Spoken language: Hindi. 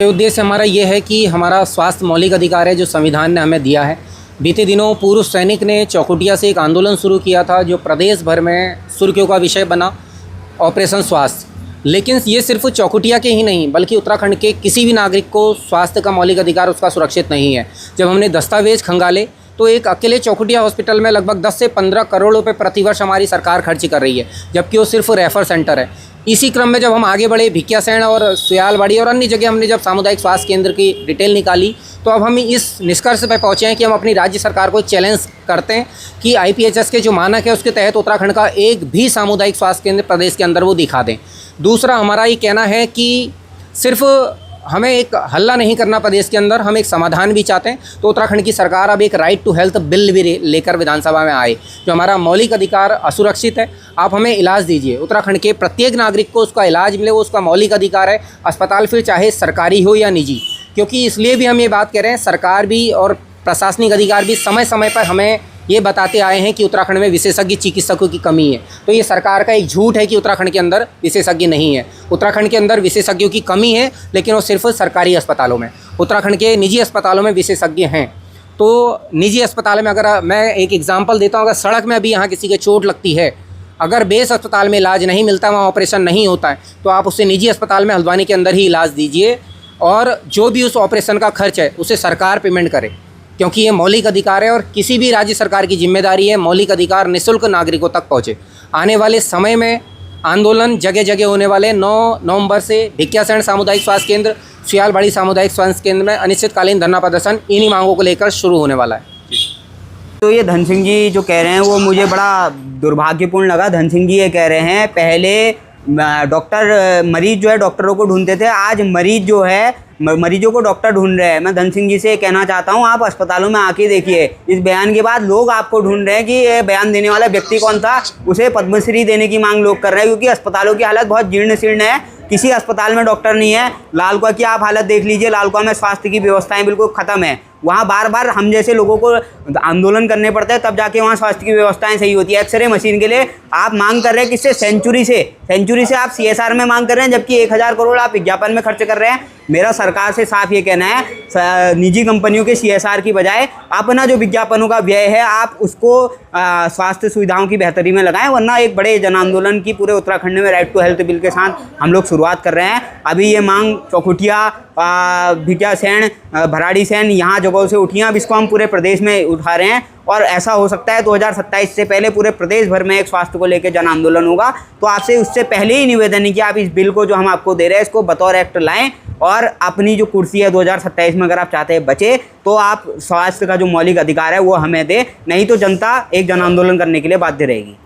उद्देश्य हमारा ये है कि हमारा स्वास्थ्य मौलिक अधिकार है जो संविधान ने हमें दिया है। बीते दिनों पूर्व सैनिक ने चौखुटिया से एक आंदोलन शुरू किया था जो प्रदेश भर में सुर्खियों का विषय बना, ऑपरेशन स्वास्थ्य। लेकिन ये सिर्फ चौखुटिया के ही नहीं बल्कि उत्तराखंड के किसी भी नागरिक को स्वास्थ्य का मौलिक अधिकार उसका सुरक्षित नहीं है। जब हमने दस्तावेज खंगाले तो एक अकेले चौखुटिया हॉस्पिटल में लगभग 10 से 15 करोड़ रुपए प्रतिवर्ष हमारी सरकार खर्च कर रही है, जबकि वो सिर्फ रेफर सेंटर है। इसी क्रम में जब हम आगे बढ़े, भिकियासैंण और सुयालबाड़ी और अन्य जगह हमने जब सामुदायिक स्वास्थ्य केंद्र की डिटेल निकाली तो अब हम इस निष्कर्ष पर पहुँचे हैं कि हम अपनी राज्य सरकार को चैलेंज करते हैं कि IPHS के जो मानक है उसके तहत उत्तराखंड का एक भी सामुदायिक स्वास्थ्य केंद्र प्रदेश के अंदर वो दिखा दें। दूसरा, हमारा ये कहना है कि सिर्फ हमें एक हल्ला नहीं करना प्रदेश के अंदर, हम एक समाधान भी चाहते हैं। तो उत्तराखंड की सरकार अब एक राइट टू हेल्थ बिल भी लेकर विधानसभा में आए। जो हमारा मौलिक अधिकार असुरक्षित है, आप हमें इलाज दीजिए। उत्तराखंड के प्रत्येक नागरिक को उसका इलाज मिले, वो उसका मौलिक अधिकार है। अस्पताल फिर चाहे सरकारी हो या निजी, क्योंकि इसलिए भी हम ये बात कह रहे हैं, सरकार भी और प्रशासनिक अधिकार भी समय समय पर हमें ये बताते आए हैं कि उत्तराखंड में विशेषज्ञ चिकित्सकों की कमी है। तो ये सरकार का एक झूठ है कि उत्तराखंड के अंदर विशेषज्ञ नहीं है। उत्तराखंड के अंदर विशेषज्ञों की कमी है, लेकिन वो सिर्फ सरकारी अस्पतालों में। उत्तराखंड के निजी अस्पतालों में विशेषज्ञ हैं। तो निजी अस्पताल में अगर मैं एक एग्जाम्पल देता हूँ, अगर सड़क में अभी यहाँ किसी के चोट लगती है, अगर बेस अस्पताल में इलाज नहीं मिलता, वहाँ ऑपरेशन नहीं होता है, तो आप उसे निजी अस्पताल में हल्द्वानी के अंदर ही इलाज दीजिए और जो भी उस ऑपरेशन का खर्च है उसे सरकार पेमेंट करे, क्योंकि ये मौलिक अधिकार है और किसी भी राज्य सरकार की जिम्मेदारी है मौलिक अधिकार निःशुल्क नागरिकों तक पहुँचे। आने वाले समय में आंदोलन जगह जगह होने वाले। 9 नवंबर से भिकियासैंण सामुदायिक स्वास्थ्य केंद्र, सुयालबाड़ी सामुदायिक स्वास्थ्य केंद्र में अनिश्चितकालीन धरना प्रदर्शन इन्हीं मांगों को लेकर शुरू होने वाला है। तो ये धन सिंह जी जो कह रहे हैं वो मुझे बड़ा दुर्भाग्यपूर्ण लगा। धन सिंह जी ये कह रहे हैं पहले डॉक्टर मरीज जो है डॉक्टरों को ढूंढते थे, आज मरीज जो है मरीजों को डॉक्टर ढूंढ रहे हैं। मैं धन सिंह जी से कहना चाहता हूं, आप अस्पतालों में आके देखिए। इस बयान के बाद लोग आपको ढूंढ रहे हैं कि ये बयान देने वाला व्यक्ति कौन था। उसे पद्मश्री देने की मांग लोग कर रहे हैं, क्योंकि अस्पतालों की हालत बहुत जीर्ण शीर्ण है। किसी अस्पताल में डॉक्टर नहीं है। लालकुआ की आप हालत देख लीजिए, लालकुआ में स्वास्थ्य की व्यवस्थाएं बिल्कुल ख़त्म है। वहाँ बार बार हम जैसे लोगों को आंदोलन करने पड़ते हैं, तब जाके वहाँ स्वास्थ्य की व्यवस्थाएं सही होती है। एक्सरे मशीन के लिए आप मांग कर रहे हैं किससे? सेंचुरी से आप CSR में मांग कर रहे हैं, जबकि 1000 करोड़ आप विज्ञापन में खर्च कर रहे हैं। मेरा सरकार से साफ ये कहना है, निजी कंपनियों के CSR की बजाय अपना जो विज्ञापनों का व्यय है आप उसको स्वास्थ्य सुविधाओं की बेहतरी में लगाएं, वरना एक बड़े जन आंदोलन की पूरे उत्तराखंड में राइट टू हेल्थ बिल के साथ हम लोग शुरुआत कर रहे हैं। अभी ये मांग चौखुटिया, भिकियासैंण, भराड़ीसैंण यहाँ जगहों से उठी हैं। अब इसको हम पूरे प्रदेश में उठा रहे हैं और ऐसा हो सकता है 2027 से पहले पूरे प्रदेश भर में एक स्वास्थ्य को लेकर जन आंदोलन होगा। तो आपसे उससे पहले ही निवेदन है कि आप इस बिल को जो हम आपको दे रहे हैं इसको बतौर एक्ट लाएं और अपनी जो कुर्सी है 2027 में अगर आप चाहते हैं बचे, तो आप स्वास्थ्य का जो मौलिक अधिकार है वो हमें दें, नहीं तो जनता एक जन आंदोलन करने के लिए बाध्य रहेगी।